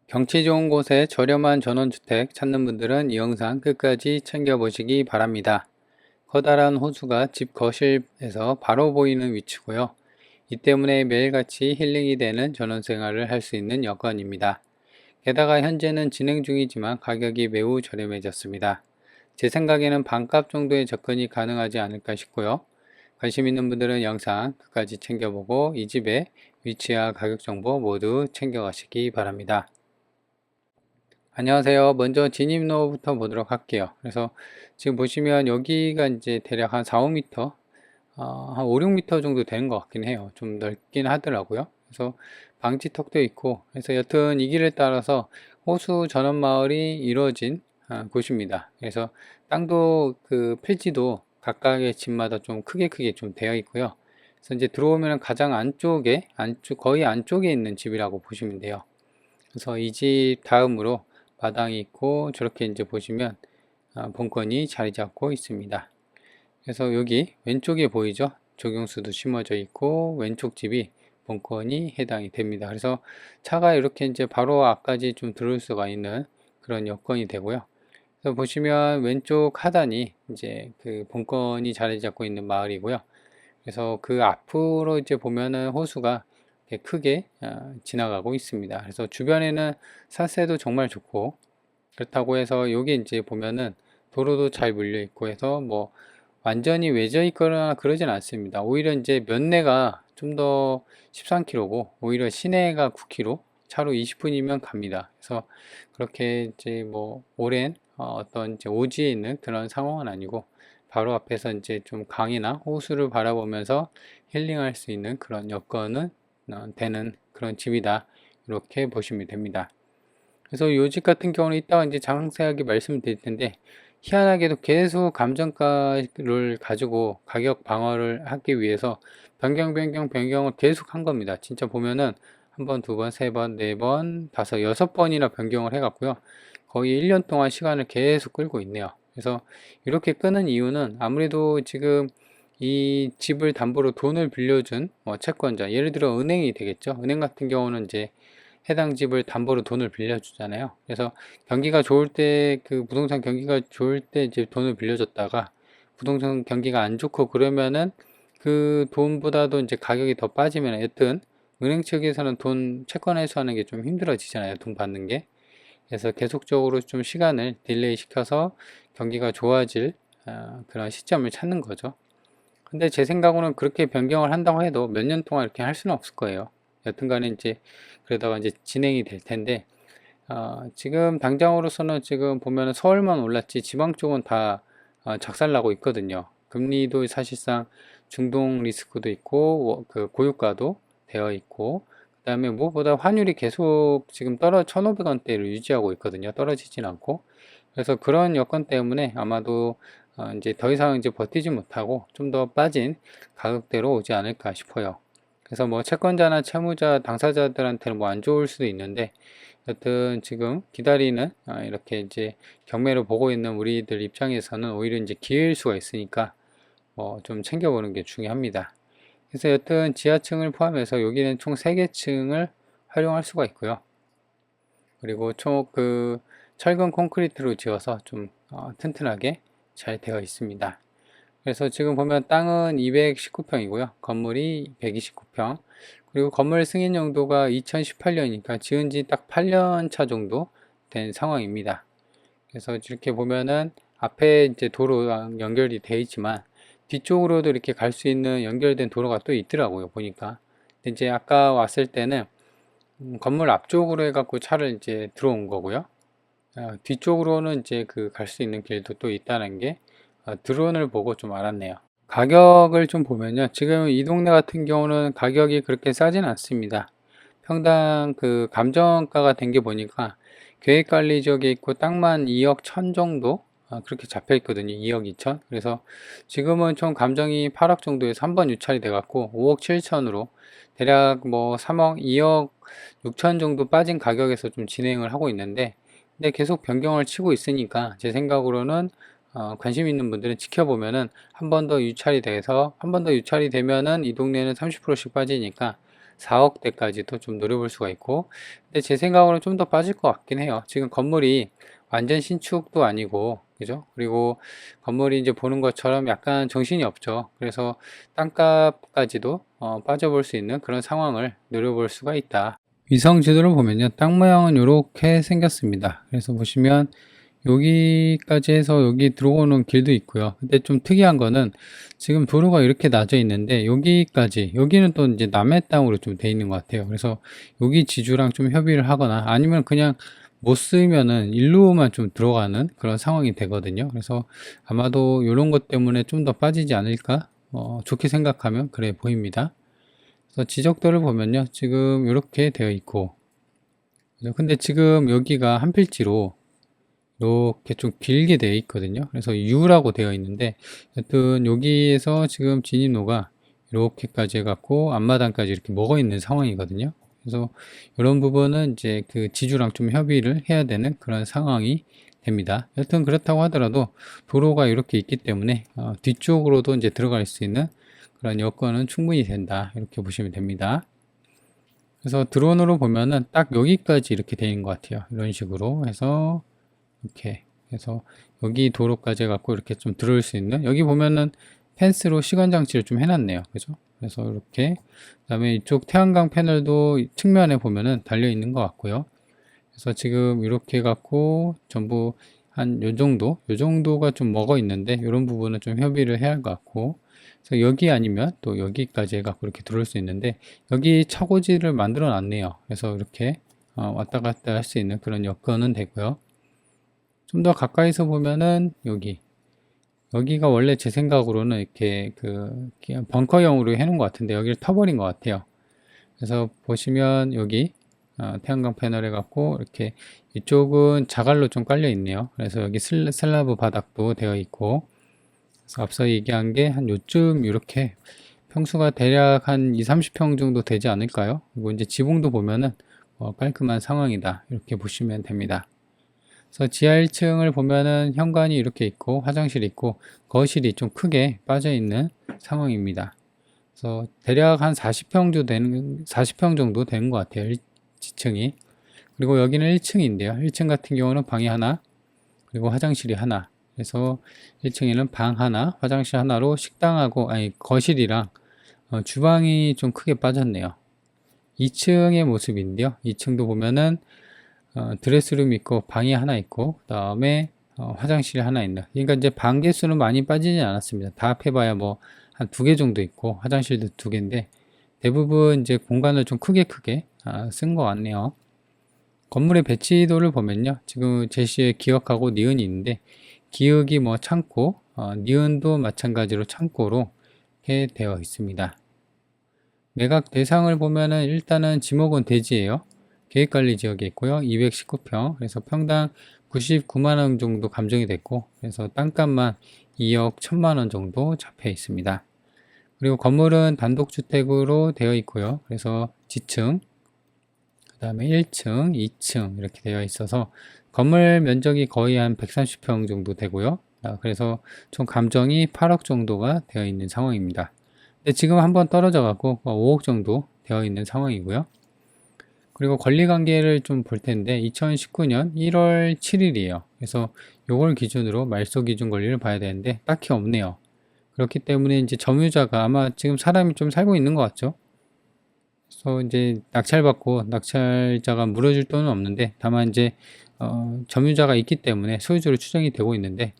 경치 좋은 곳에 저렴한 전원주택 찾는 분들은 이 영상 끝까지 챙겨보시기 바랍니다. 커다란 호수가 집 거실에서 바로 보이는 위치고요. 이 때문에 매일같이 힐링이 되는 전원생활을 할 수 있는 여건입니다. 게다가 현재는 진행 중이지만 가격이 매우 저렴해졌습니다. 제 생각에는 반값 정도의 접근이 가능하지 않을까 싶고요. 관심 있는 분들은 영상 끝까지 챙겨보고 이 집의 위치와 가격 정보 모두 챙겨가시기 바랍니다. 안녕하세요. 먼저 진입로부터 보도록 할게요. 그래서 지금 보시면 여기가 이제 대략 한 4, 5m, 한 5, 6m 정도 되는 것 같긴 해요. 좀 넓긴 하더라고요. 그래서 방지턱도 있고, 그래서 여튼 이 길을 따라서 호수 전원 마을이 이루어진 곳입니다. 그래서 땅도 그 필지도 각각의 집마다 좀 크게 좀 되어 있고요. 그래서 이제 들어오면 가장 거의 안쪽에 있는 집이라고 보시면 돼요. 그래서 이 집 다음으로 마당이 있고 저렇게 이제 보시면 본건이 자리 잡고 있습니다. 그래서 여기 왼쪽에 보이죠? 조경수도 심어져 있고 왼쪽 집이 본건이 해당이 됩니다. 그래서 차가 이렇게 이제 바로 앞까지 좀 들어올 수가 있는 그런 여건이 되고요. 그래서 보시면 왼쪽 하단이 이제 그 본건이 자리 잡고 있는 마을이고요. 그래서 그 앞으로 이제 보면은 호수가 크게 지나가고 있습니다. 그래서 주변에는 산세도 정말 좋고, 그렇다고 해서 여기 이제 보면은 도로도 잘 물려 있고 해서 뭐 완전히 외져 있거나 그러진 않습니다. 오히려 이제 면내가 좀 더 13km고 오히려 시내가 9km, 차로 20분이면 갑니다. 그래서 그렇게 이제 뭐 오랜 어떤 이제 오지에 있는 그런 상황은 아니고 바로 앞에서 이제 좀 강이나 호수를 바라보면서 힐링할 수 있는 그런 여건은 되는 그런 집이다. 이렇게 보시면 됩니다. 그래서 요 집 같은 경우는 이따가 이제 상세하게 말씀드릴 텐데, 희한하게도 계속 감정가를 가지고 가격 방어를 하기 위해서 변경을 계속 한 겁니다. 진짜 보면은 한 번, 두 번, 세 번, 네 번, 다섯, 여섯 번이나 변경을 해갖고요. 거의 1년 동안 시간을 계속 끌고 있네요. 그래서 이렇게 끄는 이유는 아무래도 지금 이 집을 담보로 돈을 빌려준 채권자, 예를 들어 은행이 되겠죠. 은행 같은 경우는 이제 해당 집을 담보로 돈을 빌려주잖아요. 그래서 경기가 좋을 때, 그 부동산 경기가 좋을 때 이제 돈을 빌려줬다가 부동산 경기가 안 좋고 그러면은 그 돈보다도 이제 가격이 더 빠지면 여튼 은행 측에서는 돈 채권 회수하는 게 좀 힘들어지잖아요. 돈 받는 게. 그래서 계속적으로 좀 시간을 딜레이 시켜서 경기가 좋아질 그런 시점을 찾는 거죠. 근데 제 생각으로는 그렇게 변경을 한다고 해도 몇 년 동안 이렇게 할 수는 없을 거예요. 여튼간에 이제 그러다가 이제 진행이 될 텐데, 지금 당장으로서는 지금 보면은 서울만 올랐지 지방 쪽은 다 작살나고 있거든요. 금리도 사실상 중동 리스크도 있고 그 고유가도 되어 있고, 그다음에 무엇보다 환율이 계속 지금 1,500원대를 유지하고 있거든요. 떨어지진 않고. 그래서 그런 여건 때문에 아마도 이제 더 이상 이제 버티지 못하고 좀 더 빠진 가격대로 오지 않을까 싶어요. 그래서 뭐 채권자나 채무자 당사자들한테는 뭐 안 좋을 수도 있는데, 여튼 지금 기다리는 이렇게 이제 경매를 보고 있는 우리들 입장에서는 오히려 이제 기회일 수가 있으니까 뭐 좀 챙겨보는 게 중요합니다. 그래서 여튼 지하층을 포함해서 여기는 총 3개 층을 활용할 수가 있고요. 그리고 총 그 철근 콘크리트로 지어서 좀 튼튼하게 잘 되어 있습니다. 그래서 지금 보면 땅은 219평이고요. 건물이 129평. 그리고 건물 승인 연도가 2018년이니까 지은 지 딱 8년 차 정도 된 상황입니다. 그래서 이렇게 보면은 앞에 이제 도로랑 연결이 되어 있지만 뒤쪽으로도 이렇게 갈 수 있는 연결된 도로가 또 있더라고요. 보니까. 근데 이제 아까 왔을 때는 건물 앞쪽으로 해갖고 차를 이제 들어온 거고요. 뒤쪽으로는 이제 그 갈 수 있는 길도 또 있다는 게 드론을 보고 좀 알았네요. 가격을 좀 보면요. 지금 이 동네 같은 경우는 가격이 그렇게 싸진 않습니다. 평당 그 감정가가 된 게 보니까 계획관리 지역에 있고 땅만 2억 1천 정도 그렇게 잡혀 있거든요. 2억 2천. 그래서 지금은 총 감정이 8억 정도에서 한 번 유찰이 돼 갖고 5억 7천으로 대략 뭐 3억 2억 6천 정도 빠진 가격에서 좀 진행을 하고 있는데, 근데 계속 변경을 치고 있으니까 제 생각으로는 관심 있는 분들은 지켜보면은 한 번 더 유찰이 되면은 이 동네는 30%씩 빠지니까 4억대까지도 좀 노려볼 수가 있고, 근데 제 생각으로는 좀 더 빠질 것 같긴 해요. 지금 건물이 완전 신축도 아니고, 그죠? 그리고 건물이 이제 보는 것처럼 약간 정신이 없죠. 그래서 땅값까지도 빠져볼 수 있는 그런 상황을 노려볼 수가 있다. 위성 지도를 보면요, 땅 모양은 이렇게 생겼습니다. 그래서 보시면 여기까지 해서 여기 들어오는 길도 있고요. 근데 좀 특이한 거는 지금 도로가 이렇게 나져 있는데 여기까지, 여기는 또 이제 남의 땅으로 좀 돼 있는 것 같아요. 그래서 여기 지주랑 좀 협의를 하거나 아니면 그냥 못 쓰면은 일로만 좀 들어가는 그런 상황이 되거든요. 그래서 아마도 이런 것 때문에 좀 더 빠지지 않을까? 좋게 생각하면 그래 보입니다. 그래서 지적도를 보면요, 지금 이렇게 되어 있고, 그죠? 근데 지금 여기가 한 필지로 이렇게 좀 길게 되어 있거든요. 그래서 U라고 되어 있는데, 여튼 여기에서 지금 진입로가 이렇게까지 해갖고 앞마당까지 이렇게 먹어 있는 상황이거든요. 그래서 이런 부분은 이제 그 지주랑 좀 협의를 해야 되는 그런 상황이 됩니다. 여튼 그렇다고 하더라도 도로가 이렇게 있기 때문에 뒤쪽으로도 이제 들어갈 수 있는 그런 여건은 충분히 된다, 이렇게 보시면 됩니다. 그래서 드론으로 보면은 딱 여기까지 이렇게 되는 것 같아요. 이런 식으로 해서 이렇게 해서 여기 도로까지 해갖고 이렇게 좀 들어올 수 있는, 여기 보면은 펜스로 시간 장치를 좀 해놨네요. 그죠? 그래서 이렇게, 그 다음에 이쪽 태양광 패널도 측면에 보면은 달려 있는 것 같고요. 그래서 지금 이렇게 해갖고 전부 한 요 정도가 좀 먹어 있는데, 이런 부분은 좀 협의를 해야 할 것 같고, 그래서 여기 아니면 또 여기까지 해갖고 이렇게 들어올 수 있는데, 여기 차고지를 만들어 놨네요. 그래서 이렇게 왔다 갔다 할 수 있는 그런 여건은 되고요. 좀 더 가까이서 보면은 여기가 원래 제 생각으로는 이렇게 그냥 벙커형으로 해놓은 것 같은데 여기를 터버린 것 같아요. 그래서 보시면 여기 태양광 패널 해갖고 이렇게 이쪽은 자갈로 좀 깔려 있네요. 그래서 여기 슬라브 바닥도 되어 있고, 그래서 앞서 얘기한 게 한 요쯤 이렇게 평수가 대략 한 2, 30평 정도 되지 않을까요? 그리고 이제 지붕도 보면은 깔끔한 상황이다, 이렇게 보시면 됩니다. 그래서 지하 1층을 보면은 현관이 이렇게 있고 화장실이 있고 거실이 좀 크게 빠져 있는 상황입니다. 그래서 대략 한 40평 정도 되는 것 같아요. 지층이. 그리고 여기는 1층인데요. 1층 같은 경우는 방이 하나, 그리고 화장실이 하나. 그래서 1층에는 방 하나, 화장실 하나로 식당하고, 아니, 거실이랑 주방이 좀 크게 빠졌네요. 2층의 모습인데요. 2층도 보면은 드레스룸 있고 방이 하나 있고, 그 다음에 화장실이 하나 있는, 그러니까 이제 방 개수는 많이 빠지지 않았습니다. 다 합해봐야 뭐 한 2개 정도 있고 화장실도 2개인데 대부분 이제 공간을 좀 크게 쓴 것 같네요. 건물의 배치도를 보면요, 지금 제시에 기역하고 니은이 있는데 기역이 뭐 창고, 니은도 마찬가지로 창고로 이렇게 되어 있습니다. 매각 대상을 보면은 일단은 지목은 대지예요. 계획관리 지역에 있고요. 219평, 그래서 평당 99만원 정도 감정이 됐고, 그래서 땅값만 2억 1000만원 정도 잡혀 있습니다. 그리고 건물은 단독주택으로 되어 있고요. 그래서 지층, 그 다음에 1층, 2층 이렇게 되어 있어서 건물 면적이 거의 한 130평 정도 되고요. 그래서 총 감정이 8억 정도가 되어 있는 상황입니다. 근데 지금 한번 떨어져 갖고 5억 정도 되어 있는 상황이고요. 그리고 권리관계를 좀 볼 텐데 2019년 1월 7일이에요. 그래서 요걸 기준으로 말소 기준 권리를 봐야 되는데 딱히 없네요. 그렇기 때문에 이제 점유자가 아마 지금 사람이 좀 살고 있는 것 같죠. 그래서 이제 낙찰받고 낙찰자가 물어줄 돈은 없는데, 다만 이제 점유자가 있기 때문에 소유주로 추정이 되고 있는데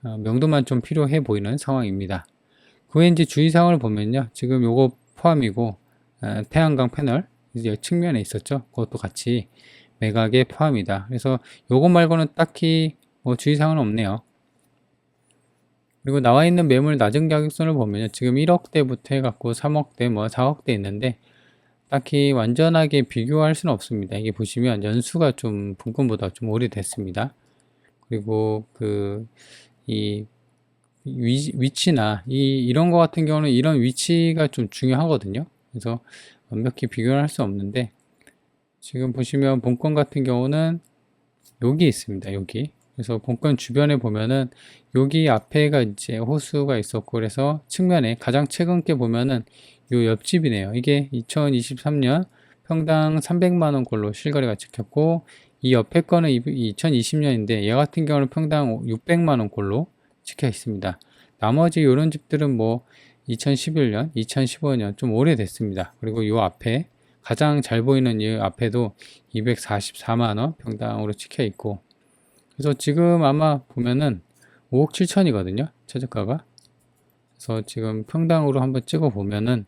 명도만 좀 필요해 보이는 상황입니다. 그 외에 이제 주의사항을 보면요, 지금 요거 포함이고 태양광 패널 이제 측면에 있었죠. 그것도 같이 매각에 포함이다. 그래서 요거 말고는 딱히 뭐 주의사항은 없네요. 그리고 나와 있는 매물 낮은 가격선을 보면요, 지금 1억대부터 해갖고 3억대, 뭐 4억대 있는데 딱히 완전하게 비교할 수는 없습니다. 이게 보시면 연수가 좀 분권보다 좀 오래됐습니다. 그리고 이 위치나 이런 거 같은 경우는 이런 위치가 좀 중요하거든요. 그래서 완벽히 비교를 할 수 없는데, 지금 보시면 본권 같은 경우는 여기 있습니다. 여기. 그래서 본권 주변에 보면은 여기 앞에가 이제 호수가 있었고, 그래서 측면에 가장 최근 게 보면은 요 옆집이네요. 이게 2023년 평당 300만원 꼴로 실거래가 찍혔고, 이 옆에 거는 2020년인데 얘 같은 경우는 평당 600만원 꼴로 찍혀 있습니다. 나머지 요런 집들은 뭐 2011년, 2015년 좀 오래됐습니다. 그리고 요 앞에 가장 잘 보이는 이 앞에도 244만원 평당으로 찍혀 있고, 그래서 지금 아마 보면은 5억 7천이거든요, 최저가가. 그래서 지금 평당으로 한번 찍어 보면은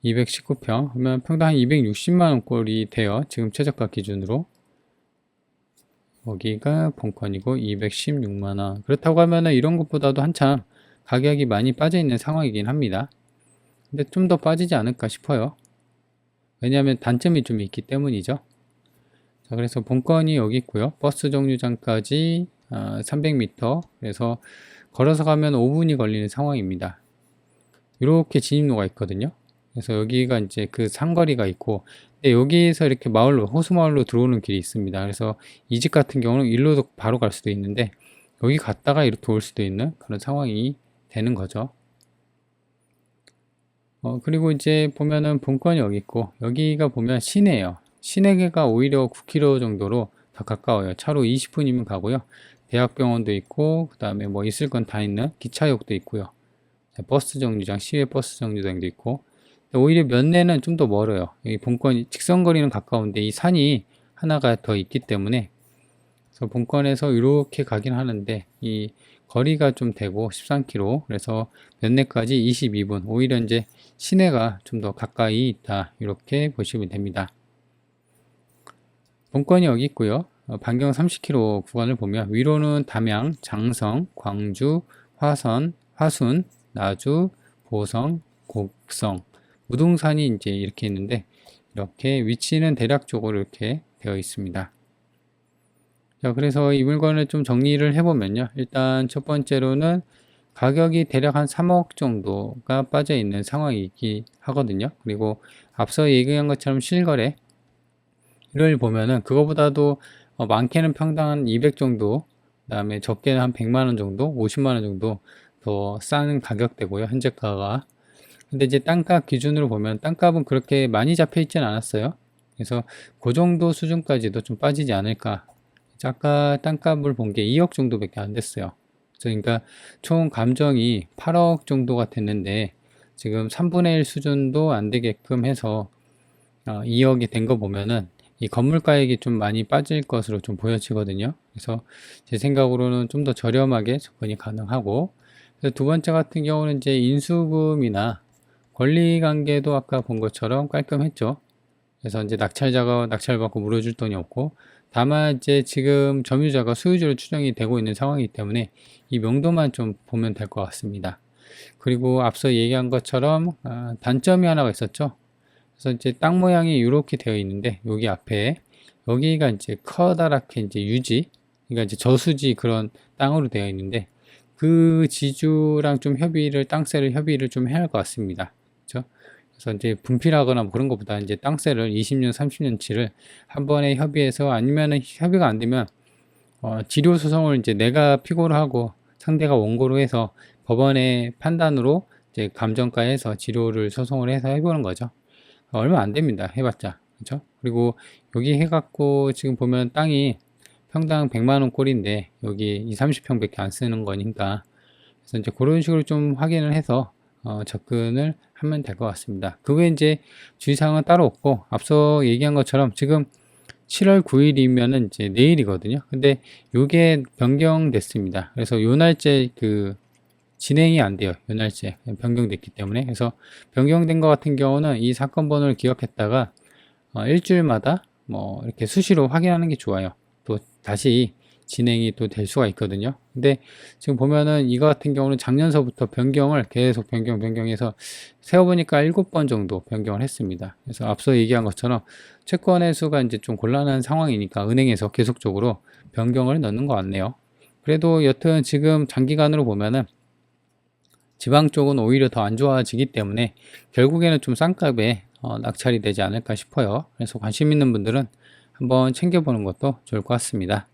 219평 하면 평당 260만원 꼴이 돼요, 지금 최저가 기준으로. 여기가 본건이고 216만원. 그렇다고 하면은 이런 것보다도 한참 가격이 많이 빠져 있는 상황이긴 합니다. 근데 좀 더 빠지지 않을까 싶어요. 왜냐하면 단점이 좀 있기 때문이죠. 자, 그래서 본건이 여기 있고요. 버스 정류장까지 300m. 그래서 걸어서 가면 5분이 걸리는 상황입니다. 이렇게 진입로가 있거든요. 그래서 여기가 이제 그 상거리가 있고, 근데 여기서 이렇게 마을로, 호수마을로 들어오는 길이 있습니다. 그래서 이 집 같은 경우는 일로도 바로 갈 수도 있는데, 여기 갔다가 이렇게 올 수도 있는 그런 상황이 되는 거죠. 그리고 이제 보면은 본건이 여기 있고, 여기가 보면 시내예요. 시내가 오히려 9km 정도로 더 가까워요. 차로 20분이면 가고요. 대학병원도 있고, 그 다음에 뭐 있을 건 다 있는 기차역도 있고요. 버스 정류장, 시외 버스 정류장도 있고, 오히려 면내는 좀 더 멀어요. 여기 본건 직선거리는 가까운데 이 산이 하나가 더 있기 때문에, 그래서 본건에서 이렇게 가긴 하는데 이 거리가 좀 되고 13km, 그래서 면내까지 22분. 오히려 이제 시내가 좀 더 가까이 있다, 이렇게 보시면 됩니다. 본건이 여기 있고요. 반경 30km 구간을 보면 위로는 담양, 장성, 광주, 화선, 화순, 나주, 보성, 곡성, 무등산이 이제 이렇게 있는데, 이렇게 위치는 대략적으로 이렇게 되어 있습니다. 자, 그래서 이 물건을 좀 정리를 해보면요. 일단 첫 번째로는 가격이 대략 한 3억 정도가 빠져 있는 상황이기 하거든요. 그리고 앞서 얘기한 것처럼 실거래를 보면은 그거보다도 많게는 평당 한 200 정도, 그 다음에 적게는 한 100만원 정도, 50만원 정도 더 싼 가격대고요, 현재가가. 근데 이제 땅값 기준으로 보면 땅값은 그렇게 많이 잡혀 있진 않았어요. 그래서 그 정도 수준까지도 좀 빠지지 않을까. 아까 땅값을 본 게 2억 정도밖에 안 됐어요. 그러니까 총 감정이 8억 정도가 됐는데 지금 3분의 1 수준도 안 되게끔 해서 2억이 된 거 보면은 이 건물 가액이 좀 많이 빠질 것으로 좀 보여지거든요. 그래서 제 생각으로는 좀 더 저렴하게 접근이 가능하고, 그래서 두 번째 같은 경우는 이제 인수금이나 권리관계도 아까 본 것처럼 깔끔했죠. 그래서 이제 낙찰받고 물어줄 돈이 없고, 다만 이제 지금 점유자가 소유주로 추정이 되고 있는 상황이기 때문에 이 명도만 좀 보면 될 것 같습니다. 그리고 앞서 얘기한 것처럼 단점이 하나가 있었죠. 그래서 이제 땅 모양이 이렇게 되어 있는데, 여기 앞에 여기가 이제 커다랗게 이제 유지, 그러니까 이제 저수지 그런 땅으로 되어 있는데, 그 지주랑 좀 땅세를 협의를 좀 해야 할 것 같습니다. 그렇죠? 그래서 이제 분필하거나 뭐 그런 것보다 이제 땅세를 20년, 30년치를 한 번에 협의해서, 아니면은 협의가 안 되면 지료 소송을 이제 내가 피고를 하고 상대가 원고로 해서 법원의 판단으로 이제 감정가에서 지료를 소송을 해서 해보는 거죠. 얼마 안 됩니다, 해봤자. 그렇죠? 그리고 여기 해갖고 지금 보면 땅이 평당 100만원 꼴인데 여기 20, 30평밖에 안 쓰는 거니까, 그래서 이제 그런 식으로 좀 확인을 해서 접근을 하면 될 것 같습니다. 그 외에 이제 주의사항은 따로 없고, 앞서 얘기한 것처럼 지금 7월 9일이면은 이제 내일이거든요. 근데 요게 변경됐습니다. 그래서 요 날짜 진행이 안 돼요. 요 날짜 변경됐기 때문에. 그래서 변경된 것 같은 경우는 이 사건 번호를 기억했다가 일주일마다 뭐 이렇게 수시로 확인하는 게 좋아요. 또 다시 진행이 또 될 수가 있거든요. 근데 지금 보면은 이거 같은 경우는 작년서부터 변경을 계속 변경해서 세어보니까 7번 정도 변경을 했습니다. 그래서 앞서 얘기한 것처럼 채권의 수가 이제 좀 곤란한 상황이니까 은행에서 계속적으로 변경을 넣는 것 같네요. 그래도 여튼 지금 장기간으로 보면은 지방 쪽은 오히려 더 안 좋아지기 때문에 결국에는 좀 싼 값에 낙찰이 되지 않을까 싶어요. 그래서 관심 있는 분들은 한번 챙겨보는 것도 좋을 것 같습니다.